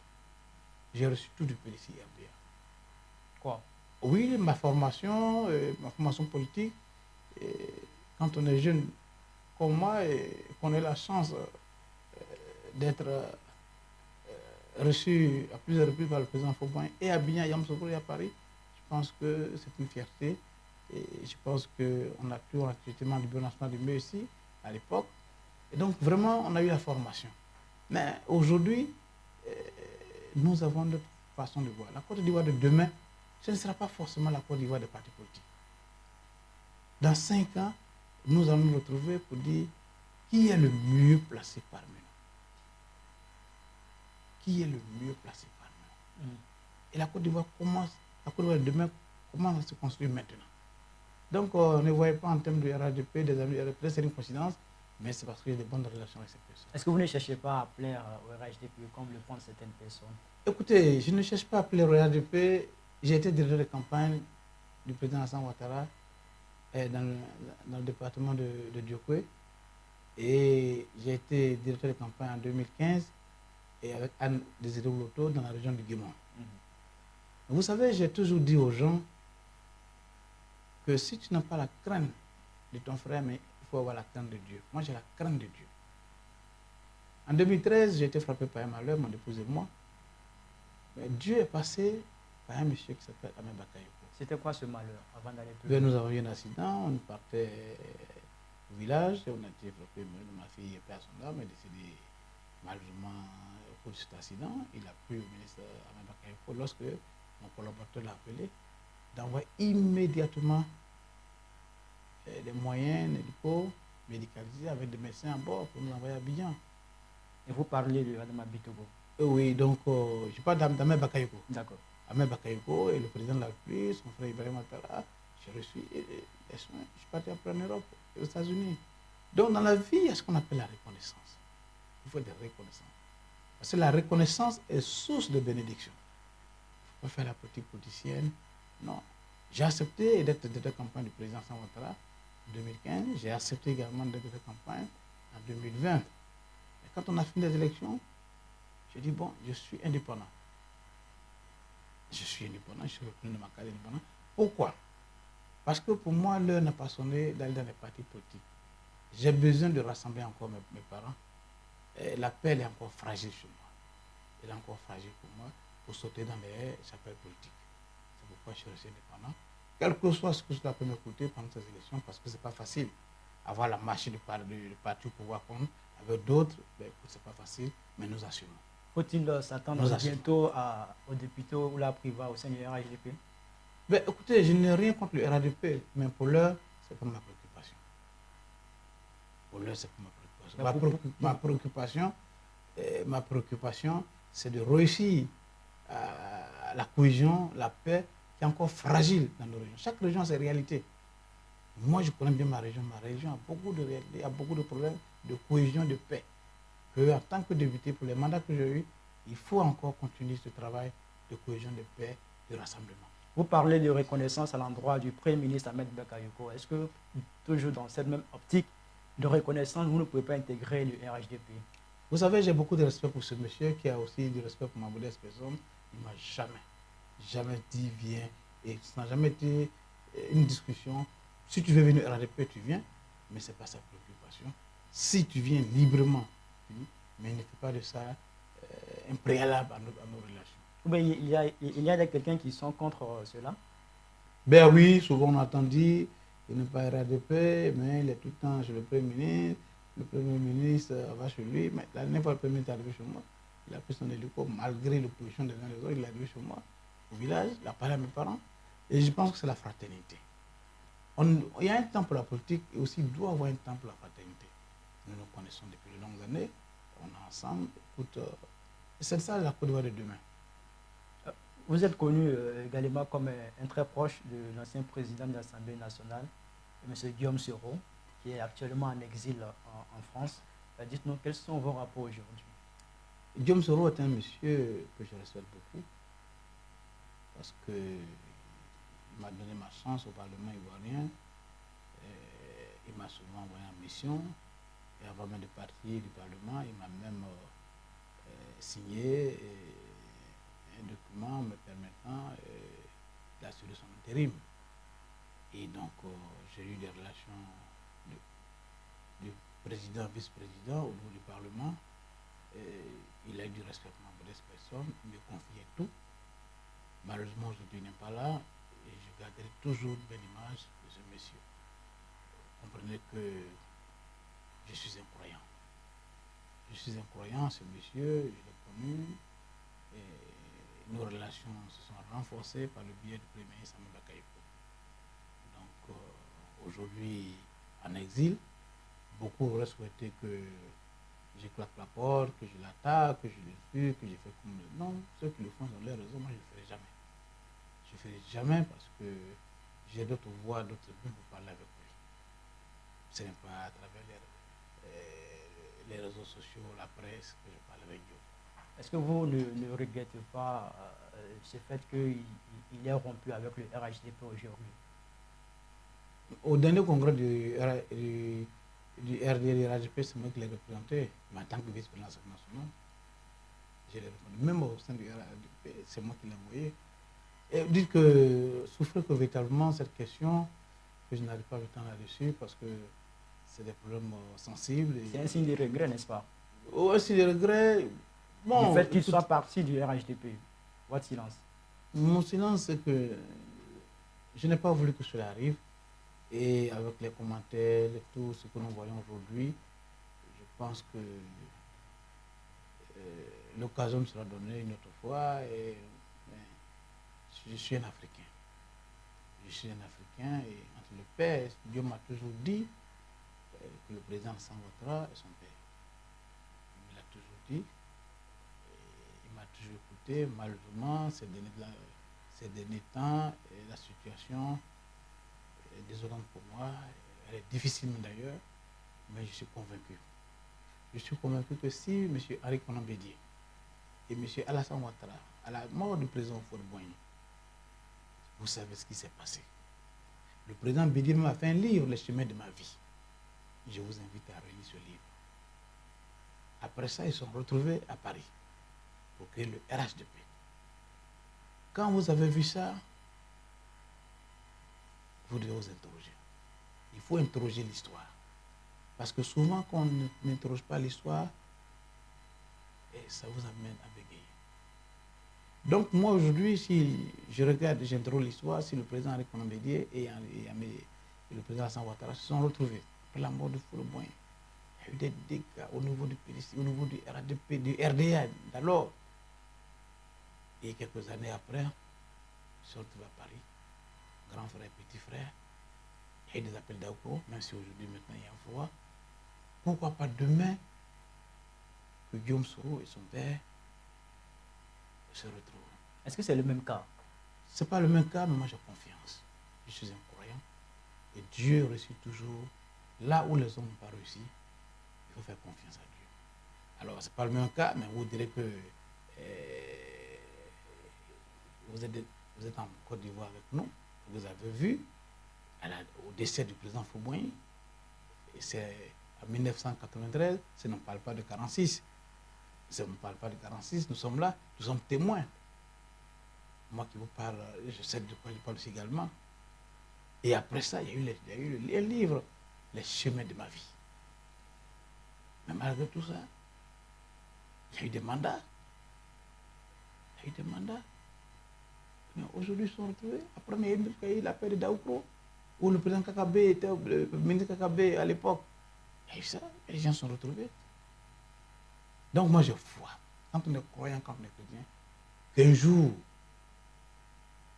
J'ai reçu tout du PDCI RDA. Quoi? Oui, ma formation politique, quand on est jeune, comme moi et qu'on ait la chance d'être reçu à plusieurs reprises par le président Fauboin et à Abidjan, Yamoussoukro et à Paris, je pense que c'est une fierté. Et je pense qu'on a pu en traitement du Bureau national du mieux ici, à l'époque. Et donc, vraiment, on a eu la formation. Mais aujourd'hui, nous avons notre façon de voir. La Côte d'Ivoire de demain, ce ne sera pas forcément la Côte d'Ivoire des partis politiques. Dans 5 ans, nous allons nous retrouver pour dire qui est le mieux placé parmi nous. Qui est le mieux placé parmi nous. Et la Côte d'Ivoire la Côte d'Ivoire de demain commence à se construire maintenant. Donc, ne voyez pas en termes de RHDP, des amis RHDP, c'est une coïncidence, mais c'est parce qu'il y a des bonnes relations avec ces personnes. Est-ce que vous ne cherchez pas à plaire au RHDP comme le font certaines personnes? Écoutez, je ne cherche pas à plaire au RHDP. J'ai été directeur de campagne du président Hassan Ouattara dans le département de Diokwe. Et j'ai été directeur de campagne en 2015 et avec Anne Désiré Ouloto dans la région du Guémon. Vous savez, j'ai toujours dit aux gens que si tu n'as pas la crainte de ton frère, mais il faut avoir la crainte de Dieu. Moi, j'ai la crainte de Dieu. En 2013, j'ai été frappé par un malheur, mon épouse et moi. Mais Dieu est passé par un monsieur qui s'appelle Ahmed Bakayoko. C'était quoi ce malheur avant d'aller plus loin? Nous avons eu un accident, on partait au village, et on a été frappé, ma fille est à son âme, elle est décédée malheureusement au cours de cet accident. Il a plu au ministre Ahmed Bakayoko lorsque mon collaborateur l'a appelé d'envoyer immédiatement des moyens médicaux, médicalisés avec des médecins à bord pour nous envoyer à Abidjan. Et vous parlez de Adama Bitogo? Oui, donc je parle d'Ahmed Bakayoko. D'accord. Ahmed Bakayoko et le président de la République, son frère Ibrahim Ouattara, j'ai reçu les soins. Je suis parti après en Europe, aux États-Unis. Donc dans la vie, il y a ce qu'on appelle la reconnaissance. Il faut des reconnaissances. Parce que la reconnaissance est source de bénédiction. Il ne faut pas faire la politique politicienne. Non. J'ai accepté d'être directeur de campagne du président Hassan Ouattara en 2015. J'ai accepté également d'être directeur de campagne en 2020. Et quand on a fini les élections, j'ai dit, bon, je suis indépendant. Je suis indépendant, je suis reconnu de ma carrière indépendant. Pourquoi? Parce que pour moi, l'heure n'a pas sonné d'aller dans les partis politiques. J'ai besoin de rassembler encore mes parents. Et l'appel est encore fragile chez moi. Elle est encore fragile pour moi pour sauter dans les chapelles politiques. C'est pourquoi je suis resté indépendant. Quel que soit ce que cela peut me coûter pendant ces élections, parce que ce n'est pas facile. Avoir la machine de parti au pouvoir contre avec d'autres, ben, ce n'est pas facile, mais nous assumons. Faut-il s'attendre bientôt aux députés ou la priva au sein du RHDP? Ben, écoutez, je n'ai rien contre le RHDP, mais pour l'heure, ce n'est pas ma préoccupation. Pour l'heure, ce n'est pas ma préoccupation. Ma préoccupation, c'est de réussir la cohésion, la paix, qui est encore fragile dans nos régions. Chaque région a ses réalités. Moi, je connais bien ma région. Ma région a beaucoup de réalités, a beaucoup de problèmes de cohésion, de paix. En tant que député, pour les mandats que j'ai eus, il faut encore continuer ce travail de cohésion, de paix, de rassemblement. Vous parlez de reconnaissance à l'endroit du Premier ministre Ahmed Bakayoko. Est-ce que, toujours dans cette même optique de reconnaissance, vous ne pouvez pas intégrer le RHDP? Vous savez, j'ai beaucoup de respect pour ce monsieur qui a aussi du respect pour ma modeste personne. Il ne m'a jamais dit viens. Et ça n'a jamais été une discussion. Si tu veux venir au RHDP, tu viens, mais ce n'est pas sa préoccupation. Si tu viens librement, mais il ne fait pas de ça un préalable à nos relations. Mais il y a quelqu'un qui sont contre cela? Ben oui, souvent on entend dire qu'il n'est pas RHDP, mais il est tout le temps chez le Premier ministre. Le Premier ministre va chez lui, mais la dernière fois le Premier ministre est arrivé chez moi. Il a pris son hélico, malgré l'opposition des uns et des autres, il est arrivé chez moi, au village, il a parlé à mes parents. Et je pense que c'est la fraternité. Il y a un temps pour la politique et aussi il doit y avoir un temps pour la fraternité. Nous nous connaissons depuis de longues années, on est ensemble. C'est ça la Côte d'Ivoire de demain. Vous êtes connu également comme un très proche de l'ancien président de l'Assemblée nationale, M. Guillaume Soro, qui est actuellement en exil en France. Dites-nous, quels sont vos rapports aujourd'hui? Guillaume Soro est un monsieur que je respecte beaucoup, parce qu'il m'a donné ma chance au Parlement ivoirien. Il m'a souvent envoyé en mission. Et avant même de partir du Parlement, il m'a même signé un document me permettant d'assurer son intérim. Et donc, j'ai eu des relations de président, vice-président au niveau du Parlement. Il a eu du respect pour ma modeste personne, il me confiait tout. Malheureusement, aujourd'hui, il n'est pas là et je garderai toujours une belle image de ce monsieur. Comprenez que je suis un croyant. Je suis un croyant, ce monsieur, je l'ai connu. Et nos relations se sont renforcées par le biais du Premier ministre Amadou Bakayoko. Donc, aujourd'hui, en exil, beaucoup auraient souhaité que je claque la porte, que je l'attaque, que je le tue, que je fais comme... Non, ceux qui le font ont leur raison, moi je ne le ferai jamais. Je ne le ferai jamais parce que j'ai d'autres voies, d'autres buts pour parler avec lui. Ce n'est pas à travers les réseaux sociaux, la presse que je parle avec Dieu. Est-ce que vous ne regrettez pas ce fait qu'il est rompu avec le RHDP aujourd'hui? Au dernier congrès du RDR RHDP, c'est moi qui l'ai représenté, mais en tant que vice-président national, je l'ai représenté. Même au sein du RHDP, c'est moi qui l'ai envoyé. Et vous dites que souffrez que véritablement cette question, que je n'arrive pas le temps là-dessus parce que c'est des problèmes sensibles. C'est un signe de regret, n'est-ce pas? Oh, un signe de regret. Bon, le fait qu'il soit parti du RHDP. Votre silence? Mon silence, c'est que je n'ai pas voulu que cela arrive. Et avec les commentaires, tout ce que nous voyons aujourd'hui, je pense que l'occasion me sera donnée une autre fois. Et, je suis un Africain. Je suis un Africain et entre le père, Dieu m'a toujours dit que le président Alassane Ouattara est son père. Il me l'a toujours dit. Il m'a toujours écouté. Malheureusement, ces derniers temps, la situation est désolante pour moi. Elle est difficile d'ailleurs, mais je suis convaincu. Je suis convaincu que si M. Henri Konan Bédié et M. Alassane Ouattara, à la mort du président Faure-Boigny, vous savez ce qui s'est passé. Le président Bédié m'a fait un livre, Les chemins de ma vie. Je vous invite à relire ce livre. Après ça, ils sont retrouvés à Paris pour créer le RHDP. Quand vous avez vu ça, vous devez vous interroger. Il faut interroger l'histoire. Parce que souvent, quand on n'interroge pas l'histoire, ça vous amène à bégayer. Donc moi aujourd'hui, si je regarde, j'interroge l'histoire, si le président Henri Konan Bédié et le président Alassane Ouattara se sont retrouvés après la mort de Faure-Boigny, il y a eu des dégâts au niveau du PDC, au niveau du RADP, du RDA d'alors. Et quelques années après, ils sont retrouvés à Paris, grand frère, petit frère. Il y a eu des appels d'Aouko, même si aujourd'hui, maintenant, il y a un froid. Pourquoi pas demain que Guillaume Soro et son père se retrouvent? Est-ce que c'est le même cas? Ce n'est pas le même cas, mais moi j'ai confiance. Je suis un croyant. Et Dieu réussit toujours. Là où les hommes n'ont pas réussi, il faut faire confiance à Dieu. Alors, ce n'est pas le même cas, mais vous direz que vous êtes en Côte d'Ivoire avec nous. Vous avez vu, au décès du président Faure-Boigny, et c'est en 1993, ça ne parle pas de 46. Ça ne parle pas de 46, nous sommes là, nous sommes témoins. Moi qui vous parle, je sais de quoi je parle aussi également. Et après ça, il y a eu le livre, Les chemins de ma vie. Mais malgré tout ça, il y a eu des mandats. Il y a eu des mandats. Mais aujourd'hui, ils sont retrouvés. Après, il y a eu l'appel de Daoukro, où le président Kakabe était, le ministre Kakabe à l'époque. Il y a eu ça, et les gens sont retrouvés. Donc moi, je vois, quand on est croyant, quand on est chrétien, qu'un jour,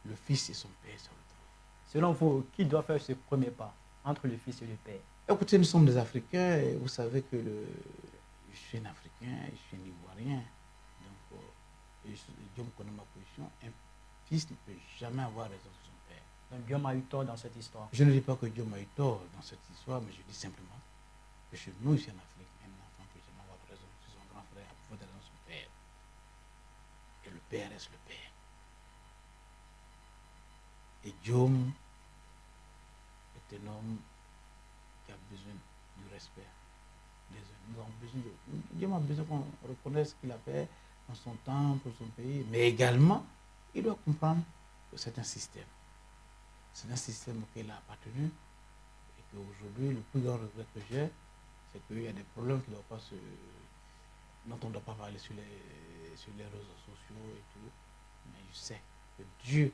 le fils et son père se retrouvent. Selon vous, qui doit faire ce premier pas entre le fils et le père? Écoutez, nous sommes des Africains et vous savez que je suis un Africain, je suis un Ivoirien. Donc, Dieu me connaît ma position. Un fils ne peut jamais avoir raison sur son père. Donc Dieu m'a eu tort dans cette histoire. Je ne dis pas que Dieu m'a eu tort dans cette histoire, mais je dis simplement que chez nous, ici en Afrique, un enfant peut jamais avoir raison sur son grand frère, à propos de raison sur son père. Et le père reste le père. Et Guillaume est un homme qui a besoin du respect des uns. Nous avons besoin Guillaume a besoin qu'on reconnaisse ce qu'il a fait dans son temps pour son pays, mais également, il doit comprendre que c'est un système. C'est un système auquel il a appartenu et qu'aujourd'hui, le plus grand regret que j'ai, c'est qu'il y a des problèmes dont on ne doit pas parler sur les réseaux sociaux et tout. Mais je sais que Dieu,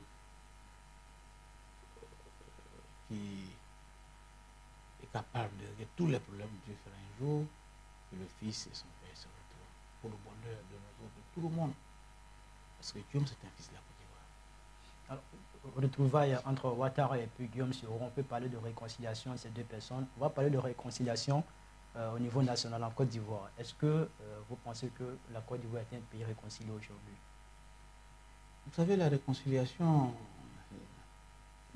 qui est capable de régler tous les problèmes, Dieu fera un jour que le Fils et son Père se retrouvent pour le bonheur de nous autres, de tout le monde. Parce que Guillaume, c'est un fils de la Côte d'Ivoire. Alors, retrouvailles entre Ouattara et puis Guillaume Soro, on peut parler de réconciliation de ces deux personnes. On va parler de réconciliation au niveau national en Côte d'Ivoire. Est-ce que vous pensez que la Côte d'Ivoire est un pays réconcilié aujourd'hui? Vous savez, la réconciliation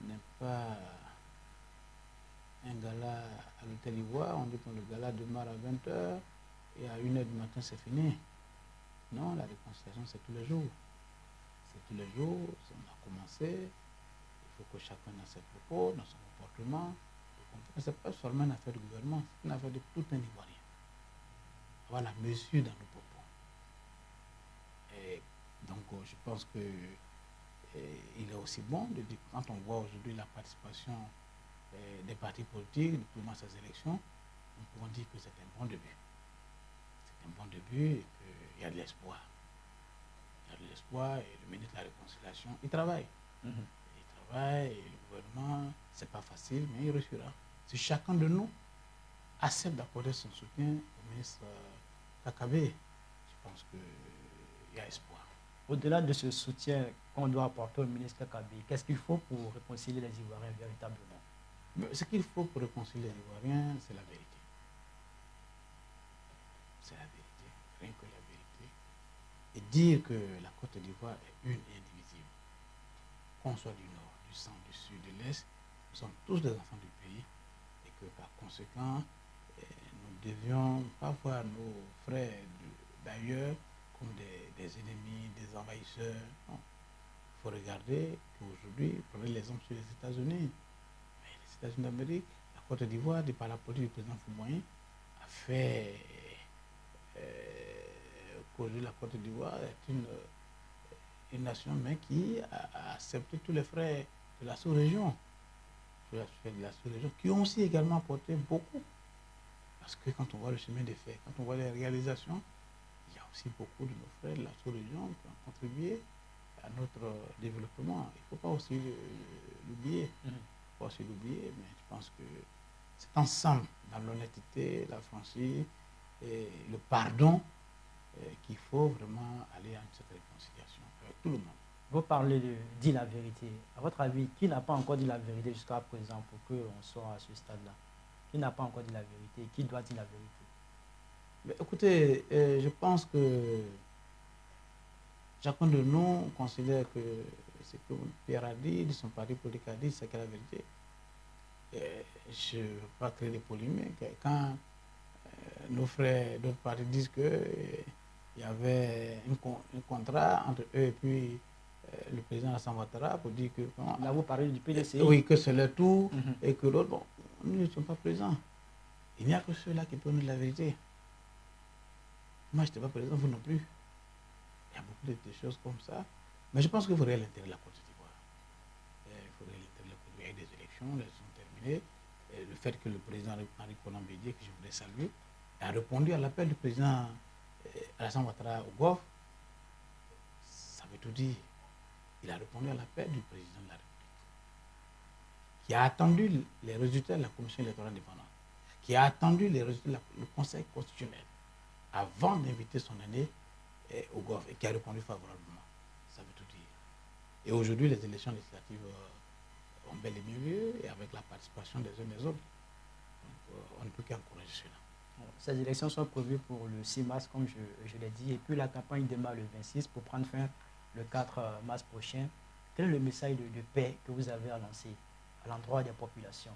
n'est pas un gala à l'hôtel Ivoire. On dit que le gala démarre à 20h et à 1h du matin, c'est fini. Non, la réconciliation, c'est tous les jours. C'est tous les jours, on a commencé. Il faut que chacun dans ses propos, dans son comportement. Ce n'est pas seulement une affaire du gouvernement, c'est une affaire de tout un Ivoirien. Avoir la mesure dans nos propos. Et donc, je pense que il est aussi bon de dire, quand on voit aujourd'hui la participation des partis politiques dans ces élections, nous pouvons dire que c'est un bon début. C'est un bon début et qu'il y a de l'espoir. Il y a de l'espoir et le ministre de la Réconciliation, il travaille. Il travaille et le gouvernement, c'est pas facile, mais il réussira. Si chacun de nous accepte d'accorder son soutien au ministre Kakabé, je pense qu'il y a espoir. Au-delà de ce soutien qu'on doit apporter au ministre Kakabé, qu'est-ce qu'il faut pour réconcilier les Ivoiriens véritablement? Mais ce qu'il faut pour réconcilier les Ivoiriens, c'est la vérité. C'est la vérité, rien que la vérité. Et dire que la Côte d'Ivoire est une et indivisible. Qu'on soit du nord, du centre, du sud, de l'est, nous sommes tous des enfants du pays. Et que par conséquent, nous ne devions pas voir nos frères d'ailleurs comme des ennemis, des envahisseurs. Non. Il faut regarder qu'aujourd'hui, prenez l'exemple sur les États-Unis. Les États-Unis d'Amérique, la Côte d'Ivoire, par la politique du président Foumoyen, a fait qu'aujourd'hui la Côte d'Ivoire est une nation mais qui a accepté tous les frères de la sous-région, qui ont aussi également apporté beaucoup. Parce que quand on voit le chemin des faits, quand on voit les réalisations, il y a aussi beaucoup de nos frères de la sous-région qui ont contribué à notre développement. Il ne faut pas aussi l'oublier. Pas aussi l'oublier, mais je pense que c'est ensemble, dans l'honnêteté, la franchise et le pardon, qu'il faut vraiment aller à cette réconciliation avec tout le monde. Vous parlez de dire la vérité. À votre avis, qui n'a pas encore dit la vérité jusqu'à présent pour qu'on soit à ce stade-là? Qui n'a pas encore dit la vérité? Qui doit dire la vérité? Mais écoutez, je pense que chacun de nous considère que ce que Pierre a dit, de son parti politique a dit, c'est que la vérité. Je ne veux pas créer des polémiques. Quand nos frères d'autres partis disent qu'il y avait un contrat entre eux et puis le président Alassane Ouattara pour dire que... Là, vous parlez du PDCI. Oui, que c'est leur tour et que l'autre, bon, nous ne sommes pas présents. Il n'y a que ceux-là qui peuvent nous dire la vérité. Moi, je n'étais pas présent, vous non plus. Il y a beaucoup de choses comme ça. Mais je pense qu'il faudrait l'intérêt de la Côte d'Ivoire. Il faudrait l'intérêt de la Côte d'Ivoire. Il y a des élections, elles sont terminées. Et le fait que le président Henri Konan Bédié, que je voudrais saluer, a répondu à l'appel du président Alassane Ouattara au Golfe, ça veut tout dire. Il a répondu à l'appel du président de la République, qui a attendu les résultats de la Commission électorale indépendante, qui a attendu les résultats du Conseil constitutionnel avant d'inviter son aîné au Golfe et qui a répondu favorablement. Ça veut tout dire. Et aujourd'hui, les élections législatives ont bel et bien lieu et avec la participation des uns et des autres. Donc, on ne peut qu'encourager cela. Ces élections sont prévues pour le 6 mars, comme je l'ai dit, et puis la campagne démarre le 26 pour prendre fin le 4 mars prochain. Quel est le message de paix que vous avez à lancer à l'endroit des populations?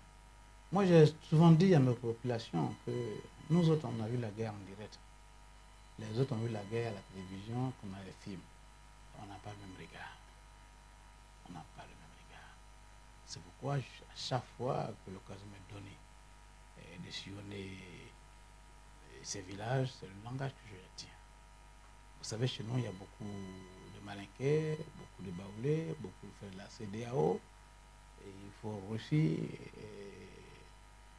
Moi, j'ai souvent dit à mes populations que nous autres, on a vu la guerre en direct. Les autres ont vu la guerre à la télévision, comme dans les films. On n'a pas le même regard. On n'a pas le même regard. C'est pourquoi, à chaque fois que l'occasion m'est donnée de sillonner ces villages, c'est le langage que je retiens. Vous savez, chez nous, il y a beaucoup de Malinquais, beaucoup de Baoulés, beaucoup de la CDAO. Et il faut réussir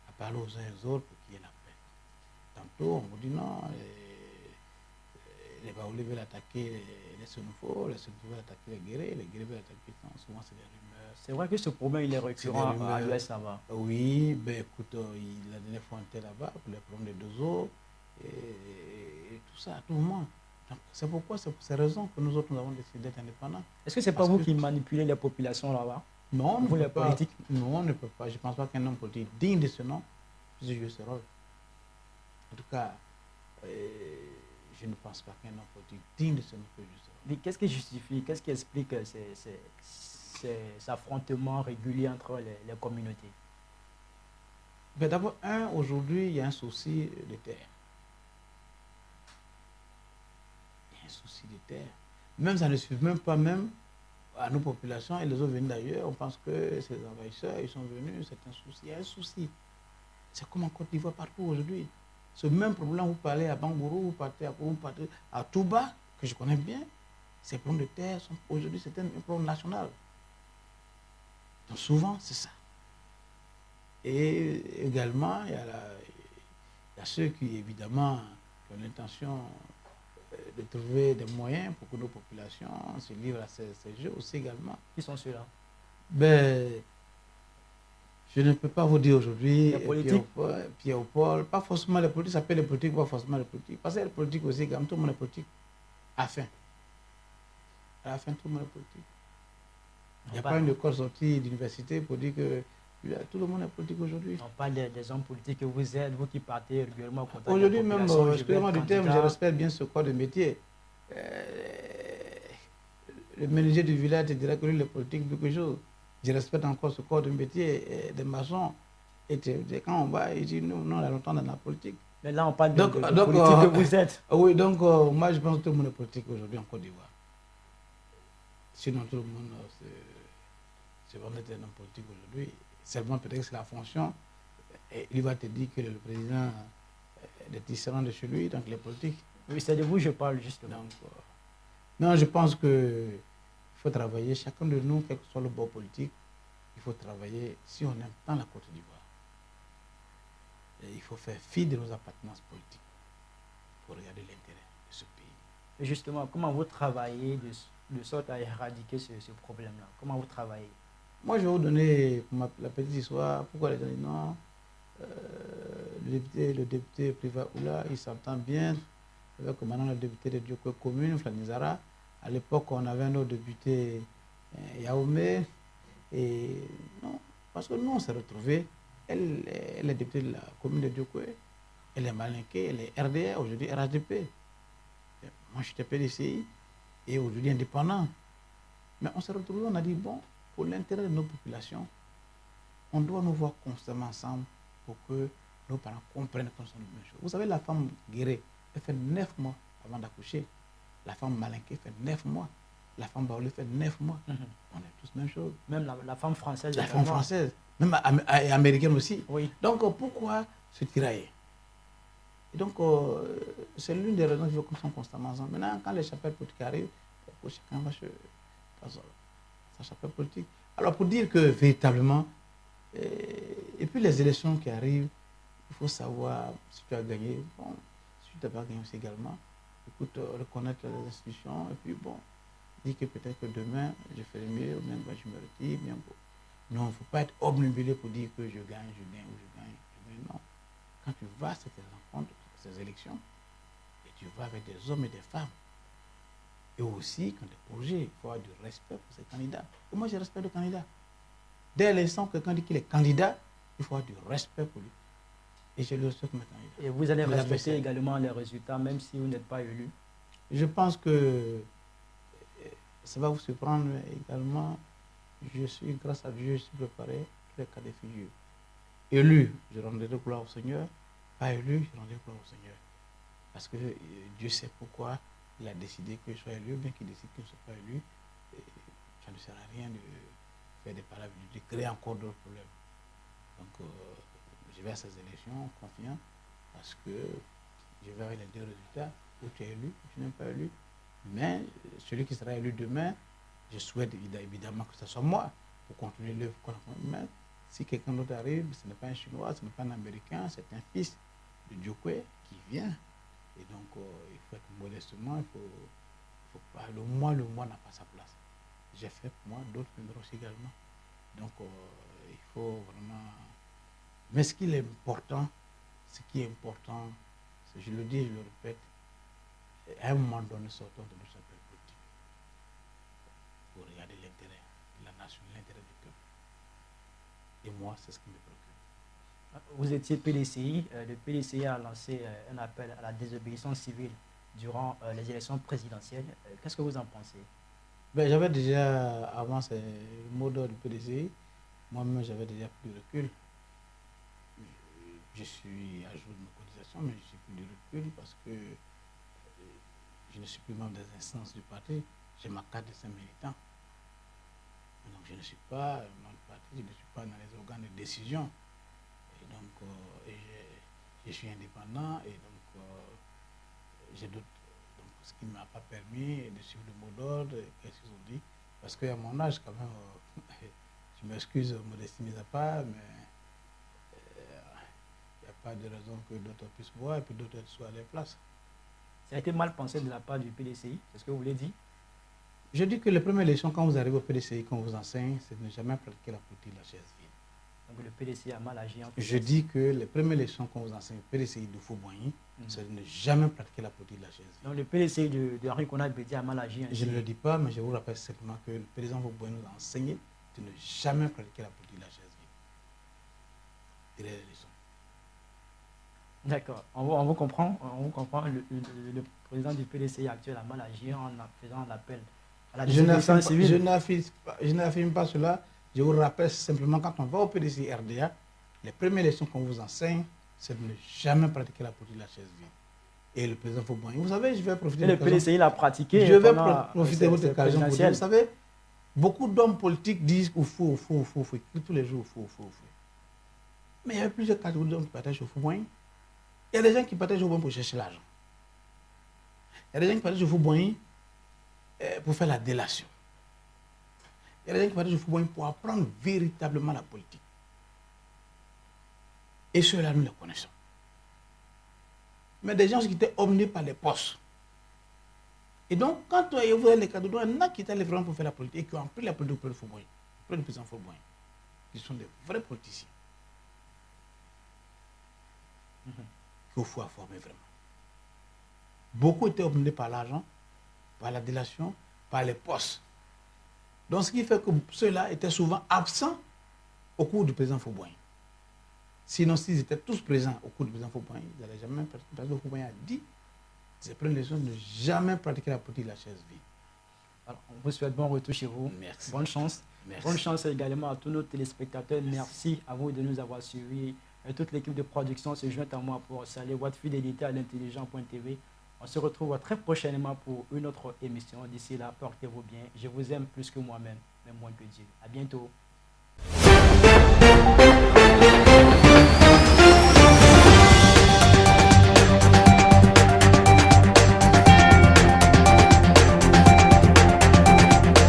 à parler aux uns et aux autres pour qu'il y ait la paix. tantôt, on vous dit non, les Baoulés veulent attaquer les Sénoufos veulent attaquer les Guérés veulent attaquer, non, souvent c'est des rumeurs. C'est vrai que ce problème, il est récurrent à l'Ouest là-bas. Oui, ben écoute, la dernière fois on était là-bas pour les problèmes de Dozo et tout ça, à tout moment. C'est pourquoi, c'est pour ces raisons que nous autres, nous avons décidé d'être indépendants. Est-ce que ce n'est pas vous qui manipulez les populations là-bas? Non, vous, les politiques? Non, on ne peut pas. Je ne pense pas qu'un homme politique digne de ce nom puisse jouer ce rôle. En tout cas, je ne pense pas qu'un homme politique digne de ce nom puisse jouer ce rôle. Mais qu'est-ce qui justifie, qu'est-ce qui explique ces affrontements réguliers entre les communautés? D'abord, aujourd'hui, il y a un souci de terre. Souci de terre. Même ça ne suffit même pas même à nos populations et les autres venus d'ailleurs. On pense que ces envahisseurs, ils sont venus, c'est un souci. Il y a un souci. C'est comme en Côte d'Ivoire partout aujourd'hui. Ce même problème, vous parlez à Bangourou, vous partez à Touba, que je connais bien. Ces problèmes de terre sont aujourd'hui, c'est un problème national. Donc souvent, c'est ça. Et également, il y a ceux qui, évidemment, ont l'intention de trouver des moyens pour que nos populations se livrent à ces jeux aussi également. Qui sont ceux-là? Ben, je ne peux pas vous dire aujourd'hui, Pierre-Paul, pas forcément les politiques, ça s'appelle les politiques, pas forcément les politiques. Parce que les politiques aussi, également, tout le monde est politique. À la fin, tout le monde est politique. Il n'y a pas une école sortie d'université pour dire que tout le monde est politique aujourd'hui. On parle des hommes politiques que vous êtes, vous qui partez régulièrement au contact de la aujourd'hui même, excusez-moi du terme, je candidat. respecte bien ce corps de métier. Le manager du village te dira que lui, il est politique, quelque chose. Je respecte encore ce corps de métier des maçons. Et quand on va, il dit, nous, on a longtemps dans la politique. Mais là, on parle de politique que vous êtes. Oui, donc moi, je pense que tout le monde est politique aujourd'hui en Côte d'Ivoire. Sinon, tout le monde, c'est vraiment un homme politique aujourd'hui. Seulement, peut-être que c'est la fonction. Et il va te dire que le président est différent de chez lui, donc il est politique. Oui, c'est de vous que je parle, justement. Donc, non, je pense qu'il faut travailler, chacun de nous, quel que soit le bord politique, il faut travailler, si on aime tant la Côte d'Ivoire, il faut faire fi de nos appartenances politiques pour regarder l'intérêt de ce pays. Et justement, comment vous travaillez de sorte à éradiquer ce problème-là? Comment vous travaillez? Moi, je vais vous donner la petite histoire. Pourquoi les gens disent non, le député Priva Oula, il s'entend bien avec maintenant le député de Diokoé commune, Flanizara. À l'époque, on avait un autre député, Yaoumé. Et non, parce que nous, on s'est retrouvés. Elle est députée de la commune de Diokoé. Elle est malinquée, elle est RDA, aujourd'hui RHDP. Moi, j'étais PDCI et aujourd'hui indépendant. Mais on s'est retrouvés, on a dit, bon, pour l'intérêt de nos populations, on doit nous voir constamment ensemble pour que nos parents comprennent qu'on sont les mêmes choses. Vous savez, la femme guérée, elle fait 9 mois avant d'accoucher. La femme malinquée fait 9 mois. La femme baoulée fait 9 mois. On est tous la même chose. Même la femme française. La femme française. Même américaine aussi. Oui. Donc, pourquoi se tirailler? Et donc, c'est l'une des raisons qui veut qu'on soit constamment ensemble. Maintenant, quand les chapelles politiques arrivent, chacun va sa chapelle politique. Alors, pour dire que véritablement, et puis les élections qui arrivent, il faut savoir si tu as gagné. Bon, si tu n'as pas gagné aussi également, écoute, reconnaître les institutions, et puis bon, dire que peut-être que demain, je ferai mieux, ou même quand je me retire, bien bon. Non, il ne faut pas être obnubilé pour dire que je gagne, ou je gagne. Non. Quand tu vas à ces rencontres, ces élections, et tu vas avec des hommes et des femmes, et aussi, quand des projets, il faut avoir du respect pour ces candidats. Et moi, je respecte le candidat. Dès l'instant que quelqu'un dit qu'il est candidat, il faut avoir du respect pour lui. Et je le respecte mes candidats. Et vous allez respecter également les résultats, même si vous n'êtes pas élu? Je pense que ça va vous surprendre, mais également, grâce à Dieu, je suis préparé tous les cas de figure. Élu, je rendrai gloire au Seigneur. Pas élu, je rendrai gloire au Seigneur. Parce que Dieu sait pourquoi il a décidé que je sois élu, bien qu'il décide que je ne sois pas élu. Ça ne sert à rien de faire des paroles, de créer encore d'autres problèmes. Donc, je vais à ces élections confiant, parce que je vais avec les deux résultats, où tu es élu, ou tu n'es pas élu. Mais celui qui sera élu demain, je souhaite évidemment que ce soit moi, pour continuer l'œuvre qu'on a. Mais si quelqu'un d'autre arrive, ce n'est pas un Chinois, ce n'est pas un Américain, c'est un fils de Diokoé qui vient. Et donc, il faut être modestement, faut pas, le moi n'a pas sa place. J'ai fait pour moi, d'autres viendront aussi également. Donc, il faut vraiment... Mais ce qui est important, je le dis, je le répète, à un moment donné, sortons de notre appel politique pour regarder l'intérêt de la nation, l'intérêt du peuple. Et moi, c'est ce qui me préoccupe. Vous étiez PDCI. Le PDCI a lancé un appel à la désobéissance civile durant les élections présidentielles. Qu'est-ce que vous en pensez? Ben, j'avais déjà, avant ces mots d'ordre du PDCI, moi-même j'avais déjà pris du recul. Je suis à jour de mes cotisations, mais je suis pris du recul parce que je ne suis plus membre des instances du parti. J'ai ma carte de Saint-Militant. Donc je ne suis pas membre du parti, je ne suis pas dans les organes de décision. Et donc je suis indépendant et donc j'ai d'autres. Donc ce qui ne m'a pas permis de suivre le mot d'ordre, qu'est-ce qu'ils ont dit. Parce qu'à mon âge, quand même, je m'excuse, modestie mise à part, mais il n'y a pas de raison que d'autres puissent voir et puis d'autres soient à leur place. Ça a été mal pensé de la part du PDCI, c'est ce que vous voulez dire? Je dis que les premières leçons, quand vous arrivez au PDCI, qu'on vous enseigne, c'est de ne jamais pratiquer la politique de la chaise vide. Donc le PDCI a mal agi en fait. Je dis que les premières leçons qu'on vous enseigne au PDCI de Fouboigny, c'est de ne jamais pratiquer la politique de la chaise vide. Donc le PDCI de Henri Konad Bédié a mal agi. Je ne le dis pas, mais je vous rappelle simplement que le président Fouboigny nous a enseigné de ne jamais pratiquer la politique de la chaise vide. Tirez les leçons. D'accord, on vous comprend. Le président du PDCI actuel a mal agi en faisant l'appel à la désobéissance civile. Je n'affirme pas cela. Je vous rappelle simplement, quand on va au PDCI RDA, les premières leçons qu'on vous enseigne, c'est de ne jamais pratiquer la politique de la chaise vide. Et le président Fouboigny, vous savez, je vais profiter de l'occasion. Le PDCI l'a pratiqué. Je vais profiter de votre occasion pour dire, vous savez, beaucoup d'hommes politiques disent qu'il faut, tous les jours, il faut. Mais il y a plusieurs catégories d'hommes qui partagent au Fouboigny. Il y a des gens qui partagent au Fouboigny pour chercher l'argent. Il y a des gens qui partagent au Fouboigny pour faire la délation. Il y a des gens qui partagent au Fouboigny pour apprendre véritablement la politique. Et ceux-là, nous les connaissons. Mais des gens qui étaient emmenés par les postes. Et donc, quand vous avez les cas de droit, il y en a qui étaient allés vraiment pour faire la politique et qui ont pris la politique pour le Fouboigny, pour le président Fouboigny. Ils sont des vrais politiciens. Qu'il faut former vraiment. Beaucoup étaient emmenés par l'argent, par la délation, par les postes. Donc, ce qui fait que ceux-là étaient souvent absents au cours du président Fouboigny. Sinon, s'ils étaient tous présents au cours du président Fouboigny, ils n'allaient jamais pratiquer. Le président Fouboigny a dit, c'est première leçon de ne jamais pratiquer la politique de la chaise vide. Alors, on vous souhaite bon retour chez vous. Merci. Bonne chance. Merci. Bonne chance également à tous nos téléspectateurs. Merci à vous de nous avoir suivis. Et toute l'équipe de production se joint à moi pour saluer votre fidélité à l'intelligent.tv. On se retrouve très prochainement pour une autre émission. D'ici là, portez-vous bien. Je vous aime plus que moi-même, même moins que Dieu. À bientôt.